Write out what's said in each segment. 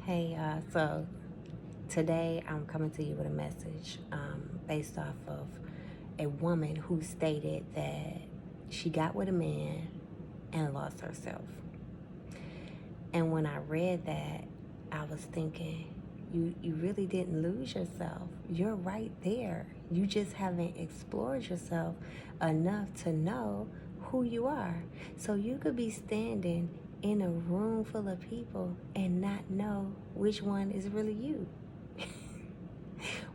Hey, so today I'm coming to you with a message based off of a woman who stated that she got with a man and lost herself. And when I read that, I was thinking, you really didn't lose yourself. You're right there. You just haven't explored yourself enough to know who you are. So you could be standing in a room full of people and not know which one is really you.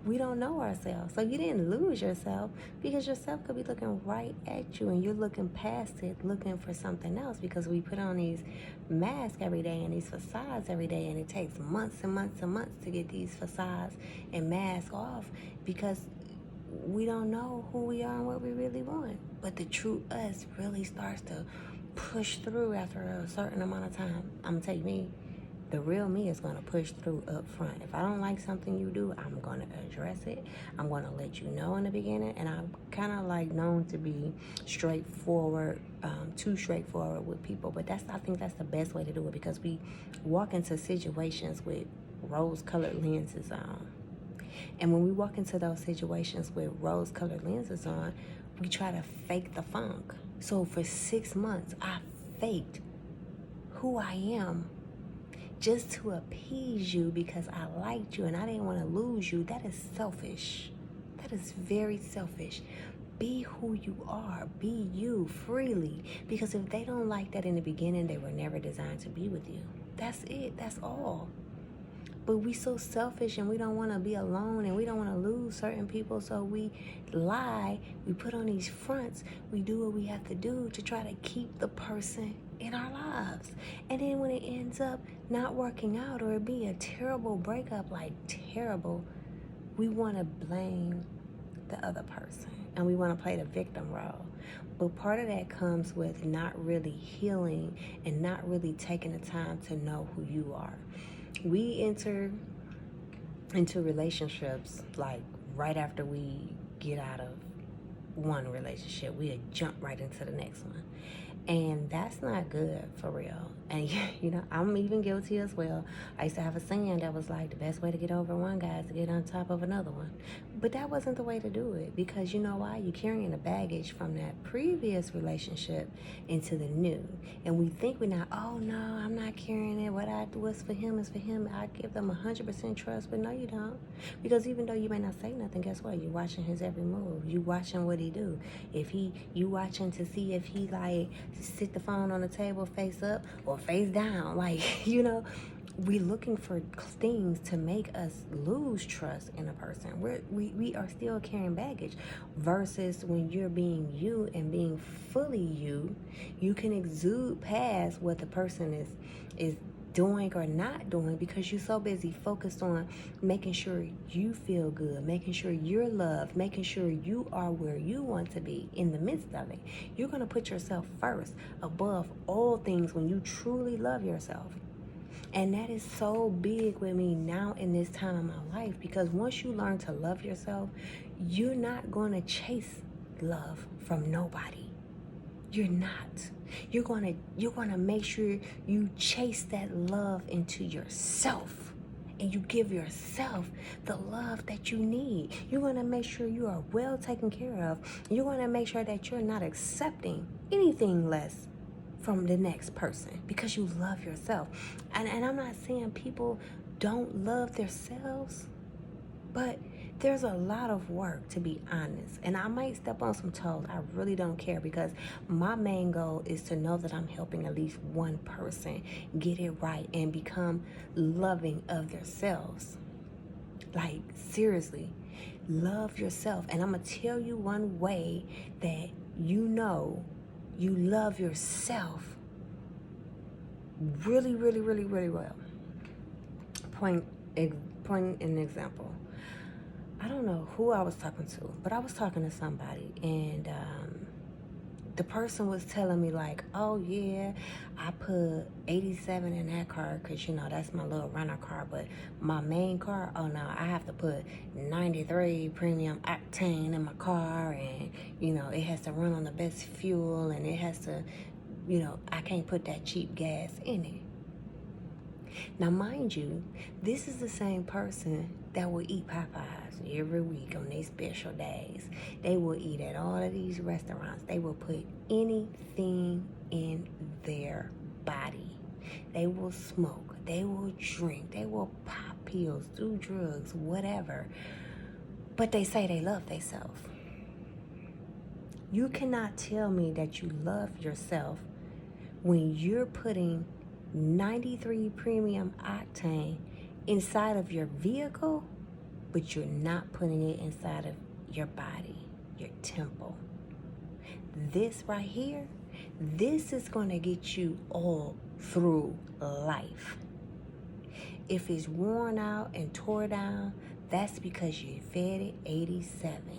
We don't know ourselves. So you didn't lose yourself, because yourself could be looking right at you and you're looking past it, looking for something else, because we put on these masks every day and these facades every day, and it takes months and months and months to get these facades and masks off, because we don't know who we are and what we really want. But the true us really starts to push through after a certain amount of time. I'm gonna tell you, me, the real me is going to push through up front. If I don't like something you do, I'm going to address it. I'm going to let you know in the beginning. And I'm kind of like known to be straightforward, too straightforward with people. But I think that's the best way to do it, because we walk into situations with rose-colored lenses on. And when we walk into those situations with rose-colored lenses on, we try to fake the funk. So for 6 months, I faked who I am, just to appease you, because I liked you and I didn't want to lose you. That is selfish. That is very selfish. Be who you are. Be you freely. Because if they don't like that in the beginning, they were never designed to be with you. That's it. That's all. But we so selfish, and we don't want to be alone, and we don't want to lose certain people, so we lie, we put on these fronts, we do what we have to do to try to keep the person in our lives. And then when it ends up not working out, or it be a terrible breakup, like terrible, we want to blame the other person and we want to play the victim role. But part of that comes with not really healing and not really taking the time to know who you are. We enter into relationships like right after we get out of one relationship, we jump right into the next one. And that's not good, for real. And I'm even guilty as well. I used to have a saying that was like, the best way to get over one guy is to get on top of another one. But that wasn't the way to do it, because you know why? You're carrying the baggage from that previous relationship into the new. And we think we're not, oh no, I'm not carrying it. What's for him is for him. I give them 100% trust, but no, you don't. Because even though you may not say nothing, guess what? You're watching his every move. You watching what he do. You watching to see if he like sit the phone on the table face up or face down. Like, we looking for things to make us lose trust in a person. We are still carrying baggage, versus when you're being you and being fully you, you can exude past what the person is doing or not doing, because you're so busy focused on making sure you feel good, making sure you're loved, making sure you are where you want to be in the midst of it. You're going to put yourself first above all things when you truly love yourself. And that is so big with me now in this time of my life, because once you learn to love yourself, you're not going to chase love from nobody. You're not. You're gonna make sure you chase that love into yourself, and you give yourself the love that you need. You're gonna make sure you are well taken care of. You're gonna make sure that you're not accepting anything less from the next person, because you love yourself. And I'm not saying people don't love themselves, but there's a lot of work, to be honest. And I might step on some toes. I really don't care, because my main goal is to know that I'm helping at least one person get it right and become loving of themselves. Like, seriously, love yourself. And I'm going to tell you one way that you know you love yourself really, really, really, really well. Point an example. I don't know who I was talking to, but I was talking to somebody, and the person was telling me like, oh yeah, I put 87 in that car because that's my little runner car, but my main car, oh no, I have to put 93 premium octane in my car, and it has to run on the best fuel, and it has to, I can't put that cheap gas in it. Now, mind you, this is the same person that will eat Popeyes every week on their special days. They will eat at all of these restaurants. They will put anything in their body. They will smoke. They will drink. They will pop pills, do drugs, whatever. But they say they love themselves. You cannot tell me that you love yourself when you're putting 93 premium octane inside of your vehicle, but you're not putting it inside of your body, your temple. This right here, this is going to get you all through life. If it's worn out and tore down, that's because you fed it 87.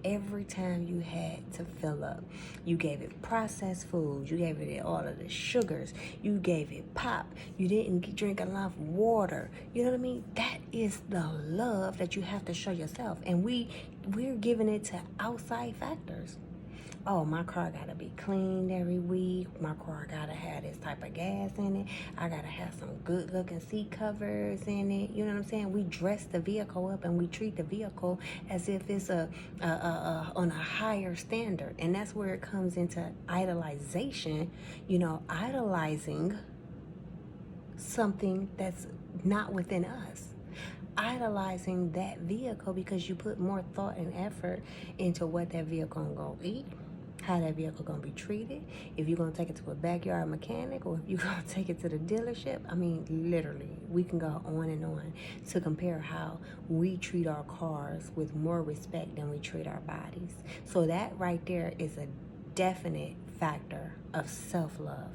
Every time you had to fill up, you gave it processed foods, you gave it all of the sugars, you gave it pop, you didn't drink enough water. You know what I mean? That is the love that you have to show yourself. And we're giving it to outside factors. Oh, my car gotta be cleaned every week. My car gotta have this type of gas in it. I gotta have some good looking seat covers in it. You know what I'm saying? We dress the vehicle up and we treat the vehicle as if it's on a higher standard. And that's where it comes into idolization, idolizing something that's not within us. Idolizing that vehicle because you put more thought and effort into what that vehicle gonna eat, how that vehicle gonna be treated, if you're gonna take it to a backyard mechanic or if you're gonna take it to the dealership. I mean, literally, we can go on and on to compare how we treat our cars with more respect than we treat our bodies. So that right there is a definite factor of self-love.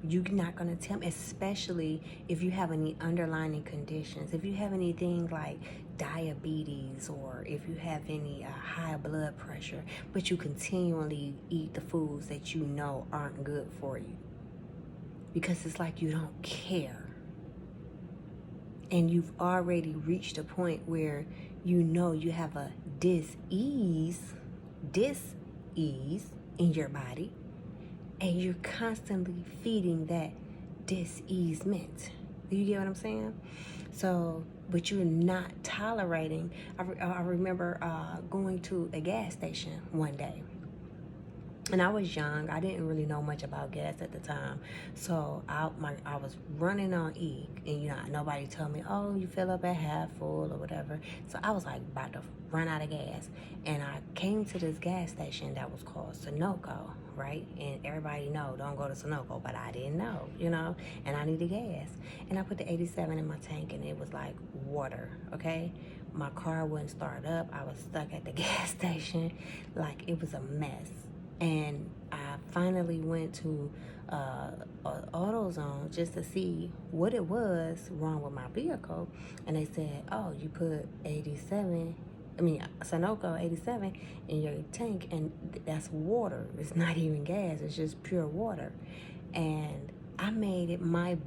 You're not going to tell me, especially if you have any underlying conditions, if you have anything like diabetes or if you have any high blood pressure, but you continually eat the foods that you know aren't good for you because it's like you don't care. And you've already reached a point where you know you have a dis-ease in your body. And you're constantly feeding that dis-easement. You get what I'm saying? So, but you're not tolerating. I remember going to a gas station one day. And I was young. I didn't really know much about gas at the time. So I was running on E. And, nobody told me, oh, you fill up at half full or whatever. So I was like about to run out of gas. And I came to this gas station that was called Sunoco, right? And everybody know, don't go to Sunoco. But I didn't know, and I needed gas. And I put the 87 in my tank and it was like water, okay? My car wouldn't start up. I was stuck at the gas station. Like it was a mess. And I finally went to AutoZone just to see what it was wrong with my vehicle. And they said, oh, you put Sunoco 87 in your tank, and that's water. It's not even gas. It's just pure water. And I made it my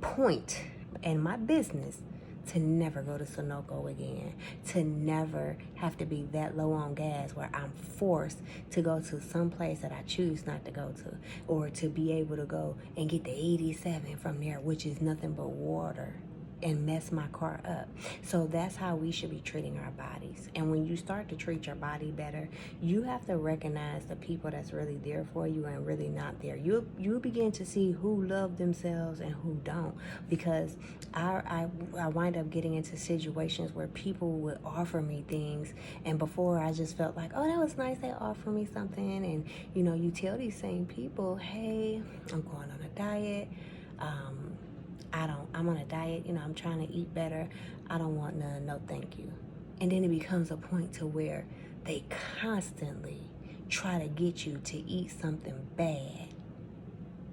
point and my business to never go to Sunoco again, to never have to be that low on gas where I'm forced to go to some place that I choose not to go to, or to be able to go and get the 87 from there, which is nothing but water, and mess my car up. So that's how we should be treating our bodies. And when you start to treat your body better, you have to recognize the people that's really there for you and really not there. You'll begin to see who love themselves and who don't. Because I wind up getting into situations where people would offer me things, and before I just felt like, oh, that was nice, they offered me something. And you tell these same people, hey, I'm going on a diet, I'm on a diet, I'm trying to eat better, I don't want none, no thank you. And then it becomes a point to where they constantly try to get you to eat something bad.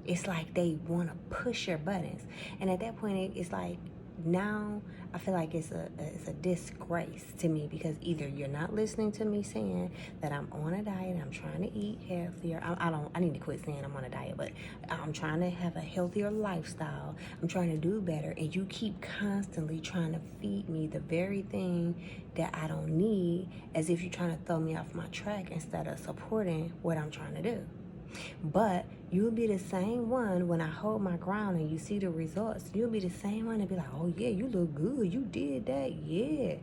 It's like they want to push your buttons. And at that point, it's like, now I feel like it's a disgrace to me, because either you're not listening to me saying that I'm on a diet, I'm trying to eat healthier. I need to quit saying I'm on a diet, but I'm trying to have a healthier lifestyle. I'm trying to do better, and you keep constantly trying to feed me the very thing that I don't need, as if you're trying to throw me off my track instead of supporting what I'm trying to do. But You'll be the same one when I hold my ground and you see the results. You'll be the same one and be like, oh yeah, you look good. You did that. Yeah.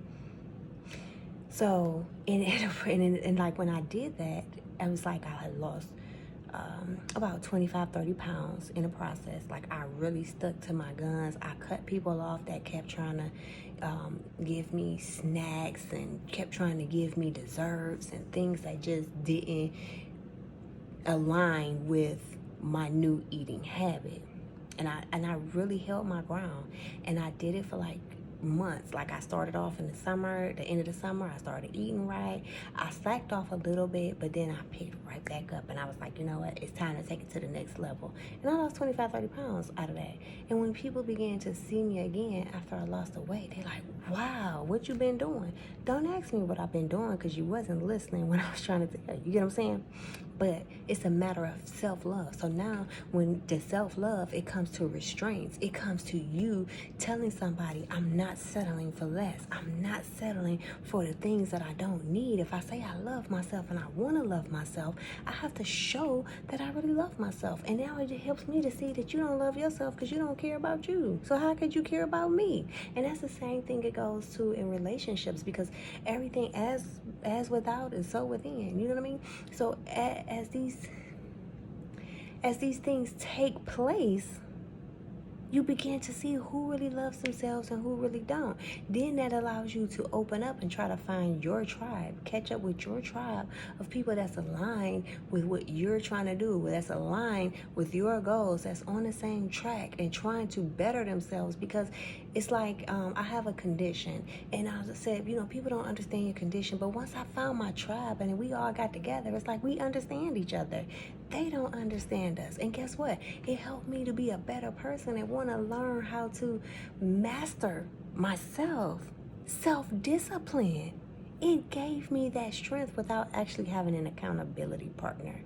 So, and like when I did that, I was like, I had lost about 25, 30 pounds in the process. Like, I really stuck to my guns. I cut people off that kept trying to give me snacks and kept trying to give me desserts and things that just didn't align with my new eating habit. And I really held my ground, and I did it for like months. Like, I started off in the summer, the end of the summer, I started eating right. I slacked off a little bit, but then I picked right back up, and I was like, you know what, it's time to take it to the next level. And I lost 25, 30 pounds out of that. And when people began to see me again after I lost the weight, they like, wow, what you been doing? Don't ask me what I've been doing, because you wasn't listening when I was trying to tell you. You get what I'm saying? But it's a matter of self-love. So now when the self-love, it comes to restraints. It comes to you telling somebody, I'm not settling for less. I'm not settling for the things that I don't need. If I say I love myself and I want to love myself, I have to show that I really love myself. And now it helps me to see that you don't love yourself because you don't care about you. So how could you care about me? And that's the same thing it goes to in relationships, because everything as without is so within. You know what I mean? So as these things take place, you begin to see who really loves themselves and who really don't. Then that allows you to open up and try to find your tribe, catch up with your tribe of people that's aligned with what you're trying to do, that's aligned with your goals, that's on the same track and trying to better themselves. Because it's like, I have a condition, and I said, people don't understand your condition, but once I found my tribe and we all got together, it's like we understand each other. They don't understand us. And guess what? It helped me to be a better person and want to learn how to master myself. Self-discipline. It gave me that strength without actually having an accountability partner.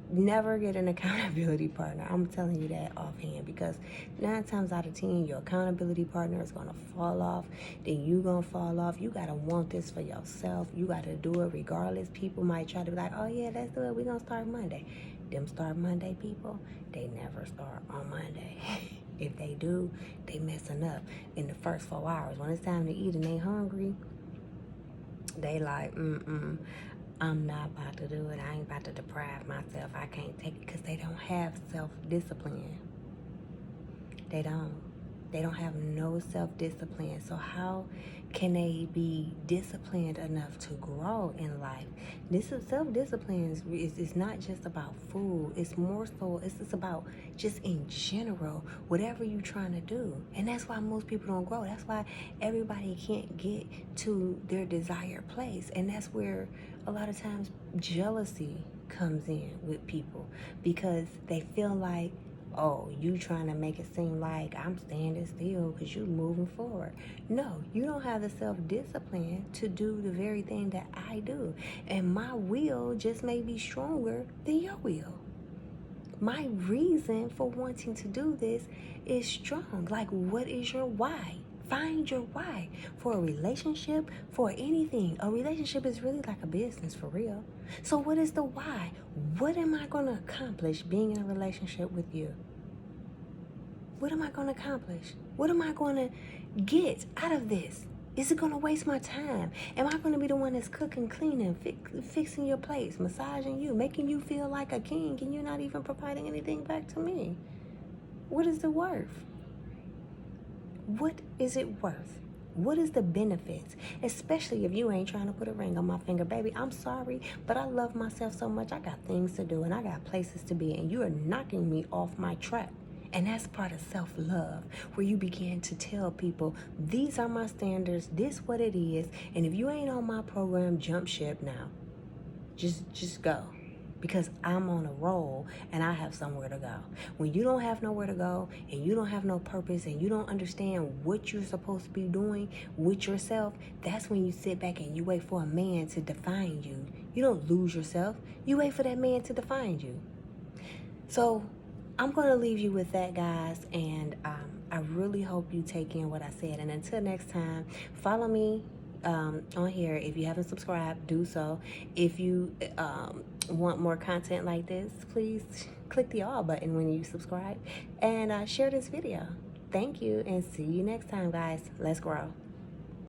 Never get an accountability partner. I'm telling you that offhand, because 9 times out of 10, your accountability partner is going to fall off. Then you going to fall off. You got to want this for yourself. You got to do it regardless. People might try to be like, oh yeah, let's do it. We're going to start Monday. Them start Monday people, they never start on Monday. If they do, they messing up in the first 4 hours. When it's time to eat and they hungry, they like, I'm not about to do it. I ain't about to deprive myself. I can't take it, because they don't have self-discipline. They don't have no self-discipline. So how can they be disciplined enough to grow in life? This is self-discipline is not just about food. It's more so, it's just about just in general, whatever you're trying to do. And that's why most people don't grow. That's why everybody can't get to their desired place. And that's where a lot of times jealousy comes in with people, because they feel like, oh, you trying to make it seem like I'm standing still because you moving forward. No, you don't have the self-discipline to do the very thing that I do. And my will just may be stronger than your will. My reason for wanting to do this is strong. Like, what is your why? Find your why. For a relationship, for anything. A relationship is really like a business, for real. So what is the why? What am I going to accomplish being in a relationship with you? What am I going to accomplish? What am I going to get out of this? Is it going to waste my time? Am I going to be the one that's cooking, cleaning, fixing your place, massaging you, making you feel like a king, and you're not even providing anything back to me? What is it worth? What is it worth? What is the benefits? Especially if you ain't trying to put a ring on my finger. Baby, I'm sorry, but I love myself so much. I got things to do and I got places to be, and you are knocking me off my track. And that's part of self-love, where you begin to tell people, these are my standards, this what it is, and if you ain't on my program, jump ship now. Just go. Because I'm on a roll and I have somewhere to go. When you don't have nowhere to go and you don't have no purpose and you don't understand what you're supposed to be doing with yourself, that's when you sit back and you wait for a man to define you. You don't lose yourself. You wait for that man to define you. So I'm going to leave you with that, guys. And I really hope you take in what I said. And until next time, follow me on here. If you haven't subscribed, do so. If you want more content like this, please click the all button when you subscribe and share this video. Thank you, and see you next time, guys. Let's grow.